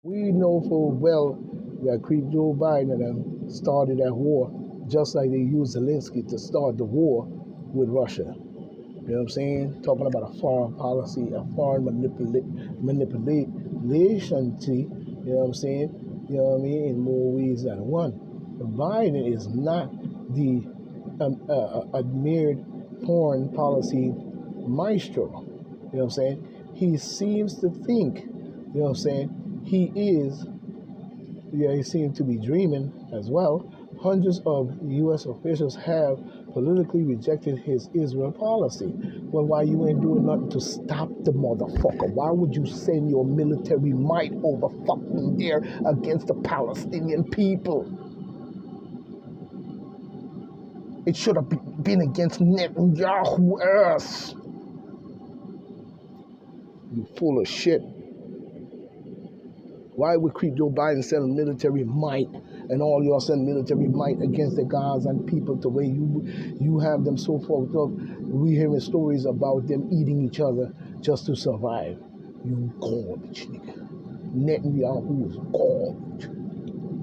We know full well that Joe Biden and started that war just like they used Zelensky to start the war with Russia. You know what I'm saying? Talking about a foreign policy, a foreign manipulation, you know what I'm saying? You know what I mean? In more ways than one. Biden is not the admired foreign policy maestro. You know what I'm saying? He seems to think, you know what I'm saying? He seems to be dreaming as well. Hundreds of U.S. officials have politically rejected his Israel policy. Well, why you ain't doing nothing to stop the motherfucker? Why would you send your military might over fucking there against the Palestinian people? It should have been against Netanyahu earth. You full of shit. Why would Joe Biden send military might and all y'all send military might against the Gazan people the way you have them so fucked up? We hearing stories about them eating each other just to survive. You garbage, nigga. Netanyahu is garbage.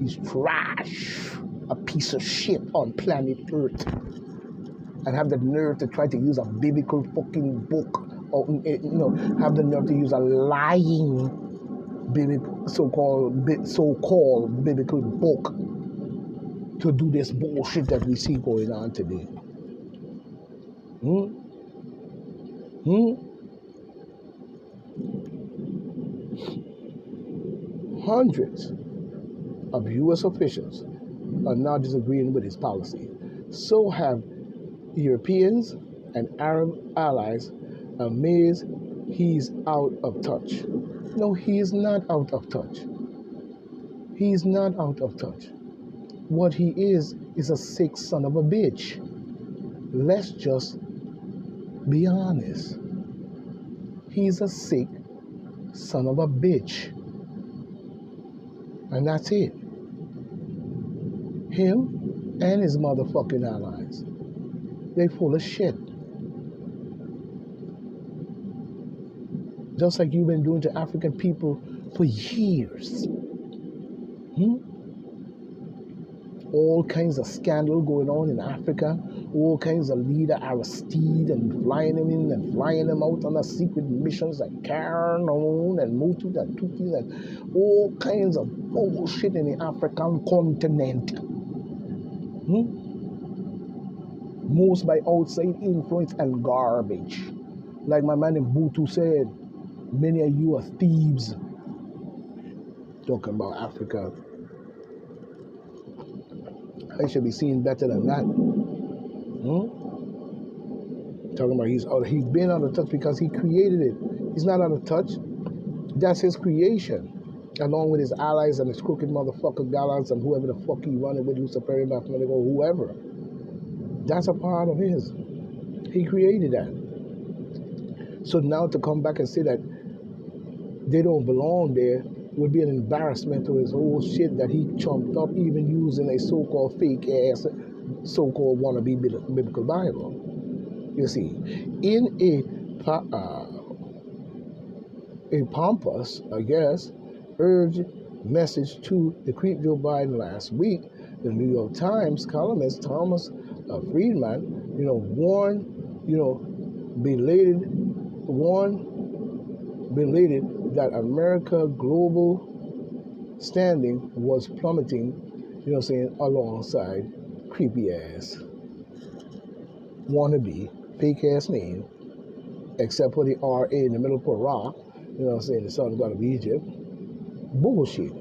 He's trash. A piece of shit on planet Earth. And have the nerve to try to use a biblical fucking book or, have the nerve to use a lying so-called biblical book to do this bullshit that we see going on today. Hmm? Hmm? Hundreds of U.S. officials are now disagreeing with his policy. So have Europeans and Arab allies amazed he's out of touch. No, he is not out of touch. He is not out of touch. What he is a sick son of a bitch. Let's just be honest. He's a sick son of a bitch. And that's it. Him and his motherfucking allies. They full of shit. Just like you've been doing to African people for years. All kinds of scandal going on in Africa. All kinds of leader Aristide and flying him in and flying him out on a secret missions like Carnon and Mutu and Tuti and all kinds of bullshit in the African continent. Most by outside influence and garbage. Like my man in Butu said, many of you are thieves. Talking about Africa. I should be seen better than that. Talking about he's been out of touch because he created it. He's not out of touch. That's his creation. Along with his allies and his crooked motherfucker gallants and whoever the fuck he running with, Lucifer, Mathematical, or whoever. That's a part of his. He created that. So now to come back and say that they don't belong there would be an embarrassment to his whole shit that he chumped up, even using a so-called fake ass, so-called wannabe biblical Bible. You see, in a pompous, I guess, urged message to the creep Joe Biden last week, the New York Times columnist Thomas Friedman, warned, belated that America global standing was plummeting, alongside creepy ass, wannabe, fake ass name, except for the RA in the middle of Ra, the Southern God of Egypt. Bullshit.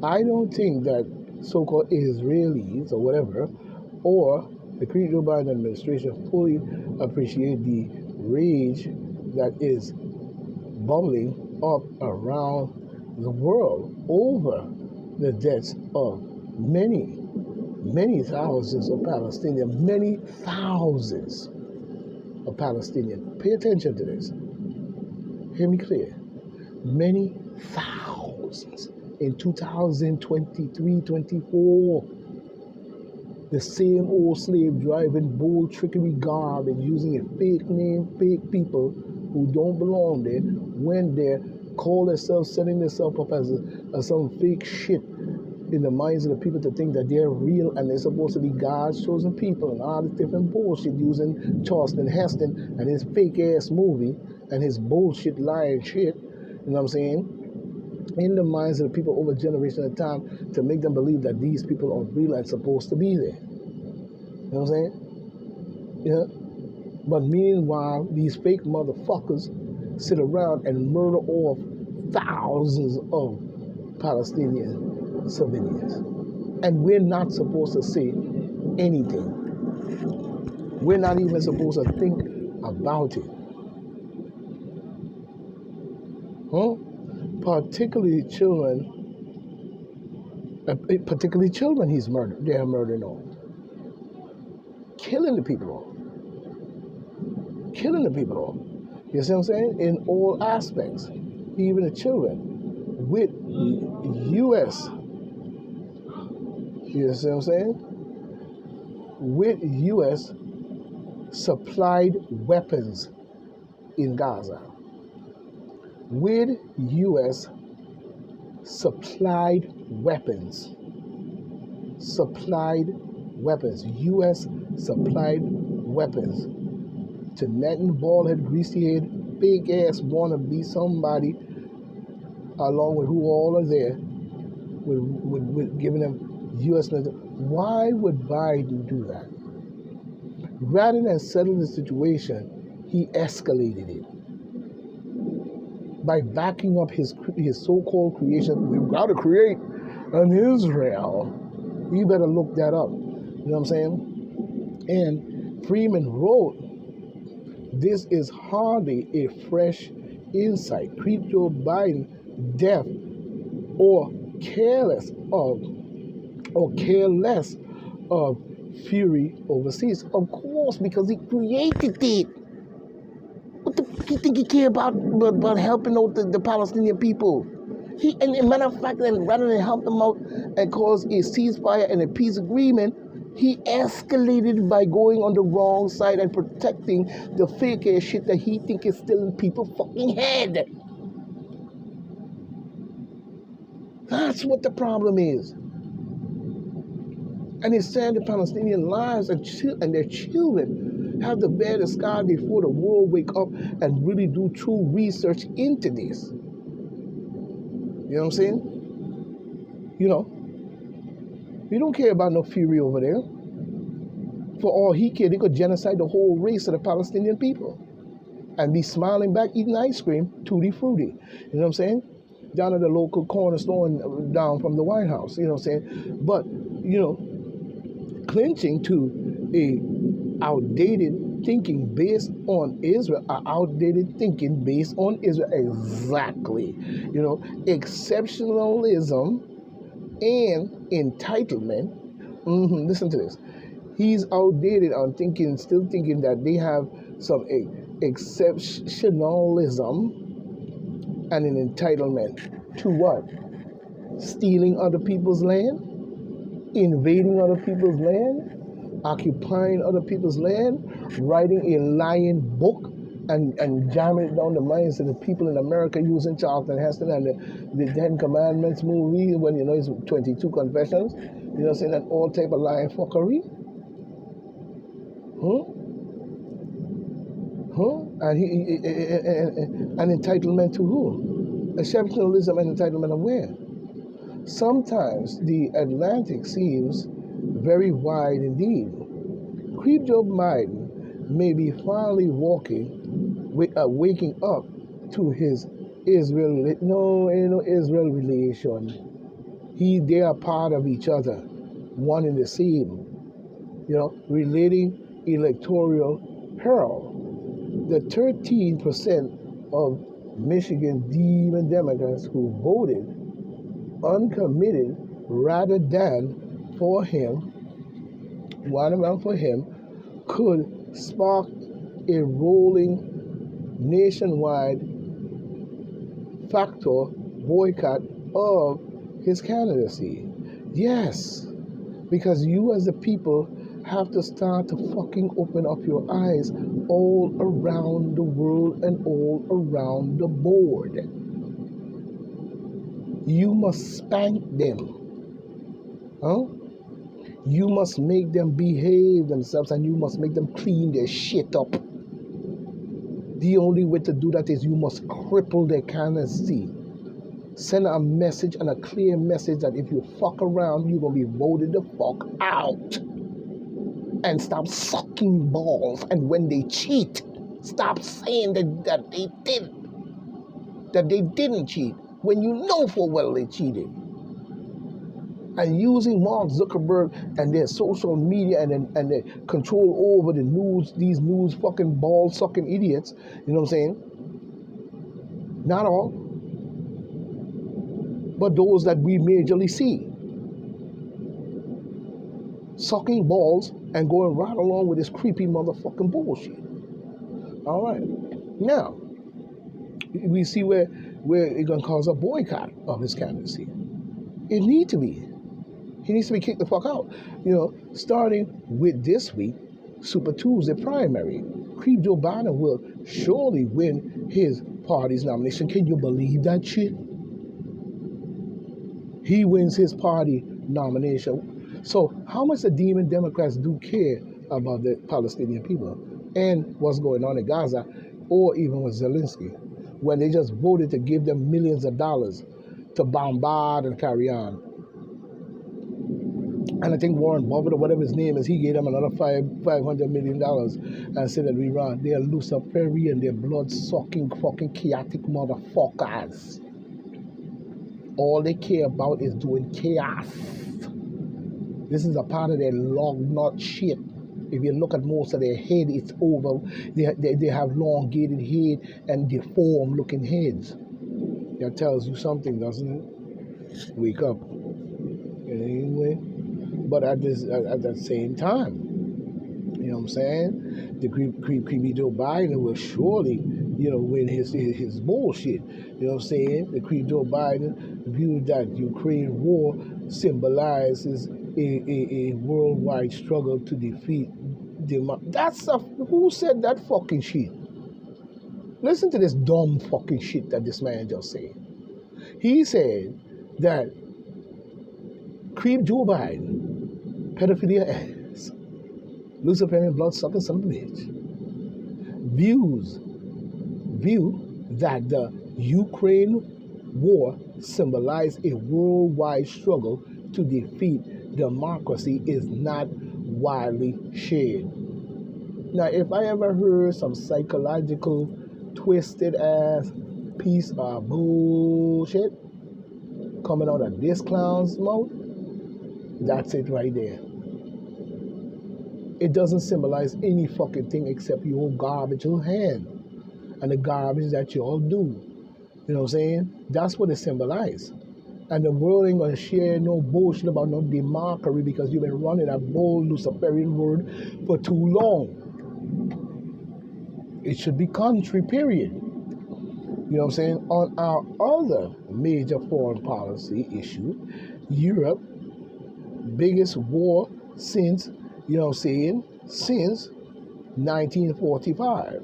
I don't think that so-called Israelis or whatever, or the Joe Biden administration fully appreciate the rage that is bubbling up around the world over the deaths of many thousands of Palestinians, many thousands of Palestinians. Pay attention to this. Hear me clear. Many thousands in 2023-24. The same old slave driving bull trickery garbage using a fake name, fake people who don't belong there, went there call themselves, setting themselves up as some fake shit in the minds of the people to think that they're real and they're supposed to be God's chosen people and all this different bullshit using Charleston Heston and his fake ass movie and his bullshit lying shit, you know what I'm saying? In the minds of the people over generation at a time to make them believe that these people are real and supposed to be there. You know what I'm saying? Yeah. But meanwhile, these fake motherfuckers sit around and murder off thousands of Palestinian civilians. And we're not supposed to say anything. We're not even supposed to think about it. Huh? Particularly children he's murdered. They're murdering all. Killing the people off. Killing the people off. You see what I'm saying? In all aspects. Even the children. With U.S. You see what I'm saying? With U.S. supplied weapons in Gaza. With U.S. supplied weapons. U.S. supplied weapons to Netan, bald-head, greasy-head, big-ass wanna be somebody, along with who all are there, with giving them U.S. military. Why would Biden do that? Rather than settle the situation, he escalated it by backing up his so-called creation. We've got to create an Israel. You better look that up. You know what I'm saying? And Freeman wrote, this is hardly a fresh insight. Creep Joe Biden deaf or careless of fury overseas. Of course, because he created it. What the fuck you think he care about helping out the Palestinian people? And a matter of fact, rather than help them out and cause a ceasefire and a peace agreement, he escalated by going on the wrong side and protecting the fake ass shit that he think is still in people's fucking head. That's what the problem is. And it's sad the Palestinian lives and their children have to bear the scar before the world wake up and really do true research into this. You know what I'm saying? You know, we don't care about no fury over there. For all he cared, they could genocide the whole race of the Palestinian people and be smiling back, eating ice cream, tutti frutti. You know what I'm saying? Down at the local corner store down from the White House. You know what I'm saying? But, you know, clinching to a outdated thinking based on Israel, exactly. You know, exceptionalism and entitlement. Listen to this. He's outdated on still thinking that they have some exceptionalism and an entitlement to what? Stealing other people's land? Invading other people's land? Occupying other people's land? Writing a lying book and jamming it down the minds of the people in America using Charlton Heston and the Ten Commandments movie when, you know, it's 22 confessions. You know, saying that all type of lying fuckery? And an entitlement to who? Exceptionalism and entitlement of where? Sometimes the Atlantic seems very wide indeed. Creep Joe Biden may be finally waking up to his Israel. No, ain't no Israel relation. They are part of each other, one and the same. You know, relating electoral peril. The 13% of Michigan Demon Democrats who voted uncommitted rather than for him, could spark a rolling nationwide factor boycott of his candidacy. Yes, because you as the people have to start to fucking open up your eyes all around the world and all around the board. You must spank them. Huh? You must make them behave themselves, and you must make them clean their shit up. The only way to do that is you must cripple their candidacy. Send a message, and a clear message, that if you fuck around, you're going to be voted the fuck out. And stop sucking balls. And when they cheat, stop saying that they didn't cheat, when you know full well they cheated. And using Mark Zuckerberg and their social media and their control over the news, these news fucking ball sucking idiots, you know what I'm saying? Not all, but those that we majorly see. Sucking balls and going right along with this creepy motherfucking bullshit. All right. Now, we see where it's going to cause a boycott of his candidacy. It needs to be. He needs to be kicked the fuck out. You know, starting with this week, Super Tuesday primary, Creep Joe Biden will surely win his party's nomination. Can you believe that shit? He wins his party nomination. So how much the demon Democrats do care about the Palestinian people and what's going on in Gaza, or even with Zelensky, when they just voted to give them millions of dollars to bombard and carry on. And I think Warren Buffett, or whatever his name is, he gave them another $500 million and said that they are Luciferian, they're blood-sucking, fucking chaotic motherfuckers. All they care about is doing chaos. This is a part of their long nut shit. If you look at most of their head, it's over. They have elongated head and deformed looking heads. That tells you something, doesn't it? Wake up. Anyway. But at the same time, you know what I'm saying? The creepy Joe Biden will surely, you know, win his bullshit. You know what I'm saying? The creepy Joe Biden viewed that Ukraine war symbolizes a worldwide struggle to defeat who said that fucking shit? Listen to this dumb fucking shit that this man just said. He said that creep Joe Biden, pedophilia ass, Luciferian blood-sucking son of a bitch, view that the Ukraine war symbolized a worldwide struggle to defeat democracy is not widely shared. Now, if I ever heard some psychological, twisted ass piece of bullshit coming out of this clown's mouth, that's it right there. It doesn't symbolize any fucking thing except your garbage you hand and the garbage that you all do. You know what I'm saying? That's what it symbolizes. And the world ain't gonna share no bullshit about no democracy because you've been running that bold Luciferian word for too long. It should be country, period. You know what I'm saying? On our other major foreign policy issue, Europe, biggest war since, you know what I'm saying, since 1945.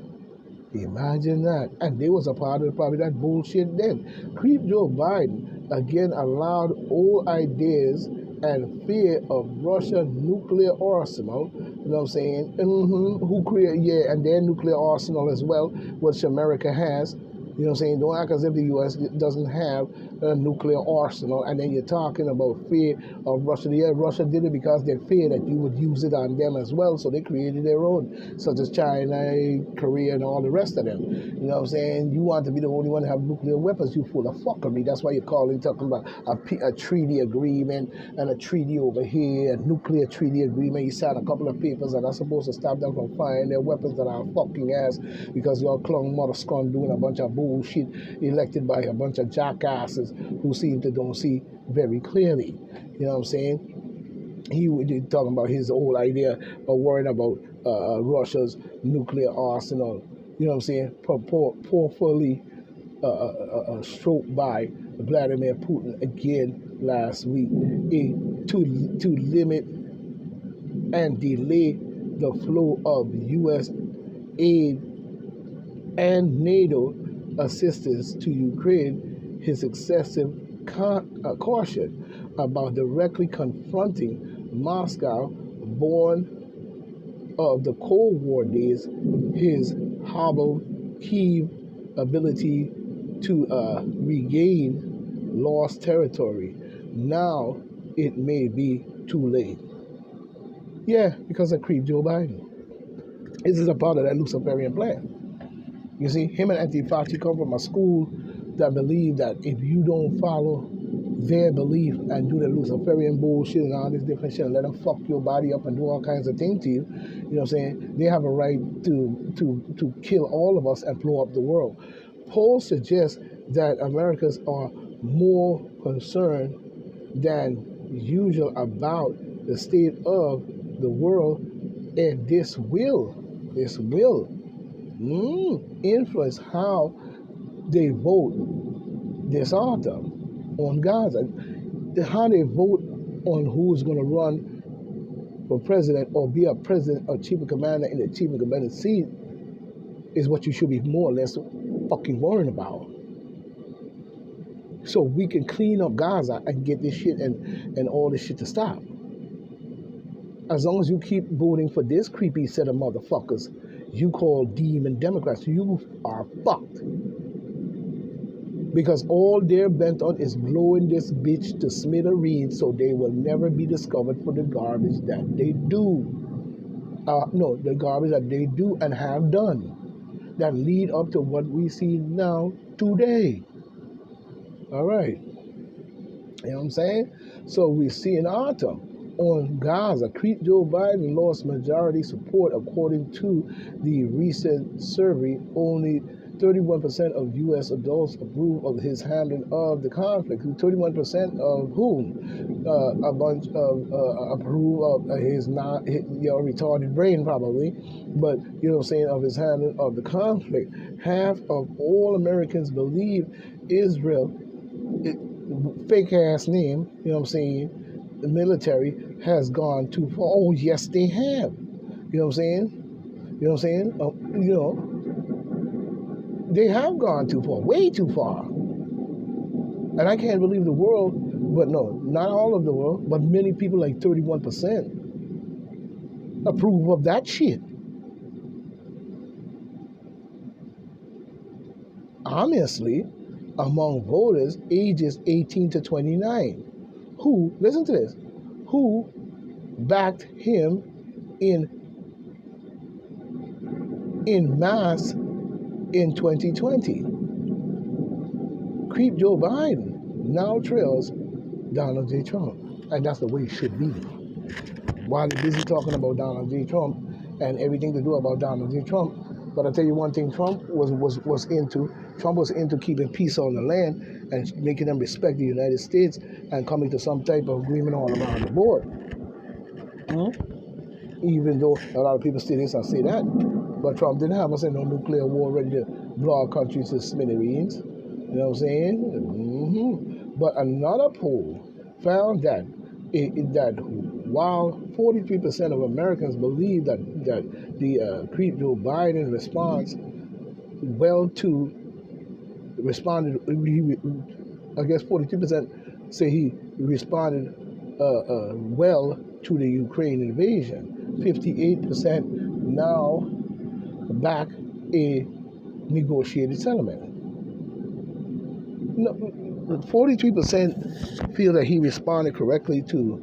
Imagine that. And they was a part of probably that bullshit then. Creep Joe Biden again allowed old ideas and fear of Russian nuclear arsenal, you know what I'm saying? Who create, and their nuclear arsenal as well, which America has. You know what I'm saying? Don't act as if the U.S. doesn't have a nuclear arsenal, and then you're talking about fear of Russia. Yeah, Russia did it because they feared that you would use it on them as well, so they created their own, such as China, Korea, and all the rest of them. You know what I'm saying? You want to be the only one to have nuclear weapons, you full of fuckery. That's why you're talking about a treaty agreement and a treaty over here, a nuclear treaty agreement. You signed a couple of papers that are supposed to stop them from firing their weapons that are fucking ass because y'all clung mother scum doing a bunch of bullshit elected by a bunch of jackasses who seem to don't see very clearly. You know what I'm saying? He was talking about his whole idea of worrying about Russia's nuclear arsenal. You know what I'm saying? Powerfully stroked by Vladimir Putin again last week to limit and delay the flow of U.S. aid and NATO assistance to Ukraine. His excessive caution about directly confronting Moscow, born of the Cold War days, his hobbled Kiev ability to regain lost territory. Now it may be too late. Yeah, because of creep Joe Biden. This is a part of that Luciferian plan. You see, him and Anthony Fauci come from a school that believe that if you don't follow their belief and do the Luciferian bullshit and all this different shit and let them fuck your body up and do all kinds of things to you, you know what I'm saying? They have a right to kill all of us and blow up the world. Polls suggest that Americans are more concerned than usual about the state of the world, and this will influence how they vote this autumn on Gaza. How they vote on who's going to run for president or be a president or chief of commander in the chief of commander seat is what you should be more or less fucking worrying about. So we can clean up Gaza and get this shit and all this shit to stop. As long as you keep voting for this creepy set of motherfuckers you call demon Democrats, you are fucked. Because all they're bent on is blowing this bitch to smithereens so they will never be discovered for the garbage that they do. The garbage that they do and have done that lead up to what we see now today. All right. You know what I'm saying? So we see in autumn on Gaza, Creep Joe Biden lost majority support according to the recent survey. Only 31% of U.S. adults approve of his handling of the conflict. 31% of whom? A bunch of approve of his retarded brain probably, but you know what I'm saying, of his handling of the conflict. Half of all Americans believe Israel, fake ass name, you know what I'm saying, the military has gone too far. Oh yes, they have. You know what I'm saying? You know what I'm saying? They have gone too far, way too far. And I can't believe the world, but no, not all of the world, but many people, like 31%, approve of that shit. Honestly, among voters ages 18 to 29, who, listen to this, who backed him in mass in 2020. Creep Joe Biden now trails Donald J. Trump. And that's the way it should be. While they're busy talking about Donald J. Trump and everything to do about Donald J. Trump, but I'll tell you one thing Trump was into keeping peace on the land and making them respect the United States and coming to some type of agreement all around the board. Even though a lot of people still say that. But Trump didn't have us in no nuclear war ready to blow our country to smithereens. You know what I'm saying? But another poll found that while 43% of Americans believe that the Creep Joe Biden responded, I guess 42% say he responded well to the Ukraine invasion. 58% now back a negotiated settlement. 43% feel that he responded correctly to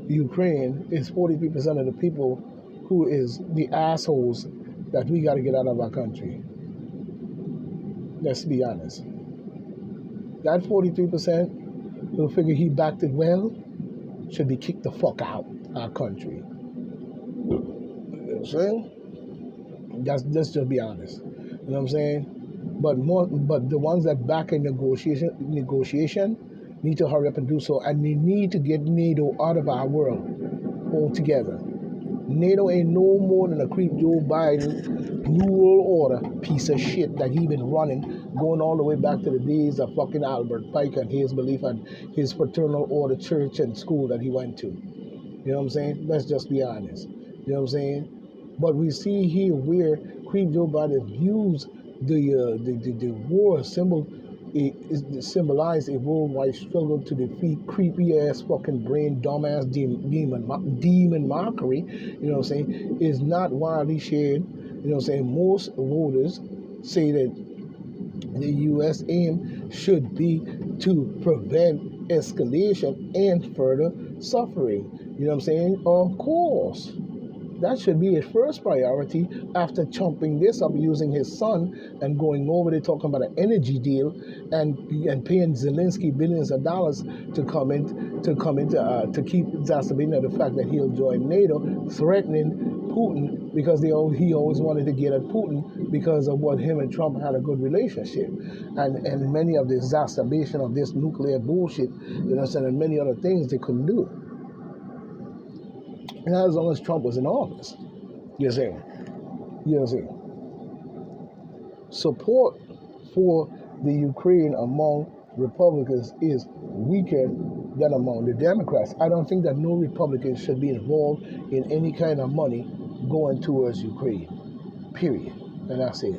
Ukraine. Is 43% of the people who is the assholes that we got to get out of our country. Let's be honest. That 43% who figure he backed it well should be kicked the fuck out our country. You know what I'm saying? Let's just be honest. You know what I'm saying? But the ones that back a negotiation need to hurry up and do so, and they need to get NATO out of our world altogether. NATO ain't no more than a Creep Joe Biden New World Order piece of shit that he been running, going all the way back to the days of fucking Albert Pike and his belief and his fraternal order church and school that he went to. You know what I'm saying? Let's just be honest. You know what I'm saying? But we see here where Creep Joe Biden views the war symbol it symbolizes a worldwide struggle to defeat creepy ass fucking brain dumbass demon mockery, you know what I'm saying, is not widely shared. You know what I'm saying? Most voters say that the U.S. aim should be to prevent escalation and further suffering. You know what I'm saying? Of course. That should be his first priority after chomping this up using his son and going over there talking about an energy deal and paying Zelensky billions of dollars to come in to keep exacerbating the fact that he'll join NATO, threatening Putin because he always wanted to get at Putin because of what him and Trump had a good relationship, and many of the exacerbation of this nuclear bullshit, you know, and many other things they couldn't do. And as long as Trump was in office, you see, you see, support for the Ukraine among Republicans is weaker than among the Democrats. I don't think that no Republicans should be involved in any kind of money going towards Ukraine. Period. And that's it.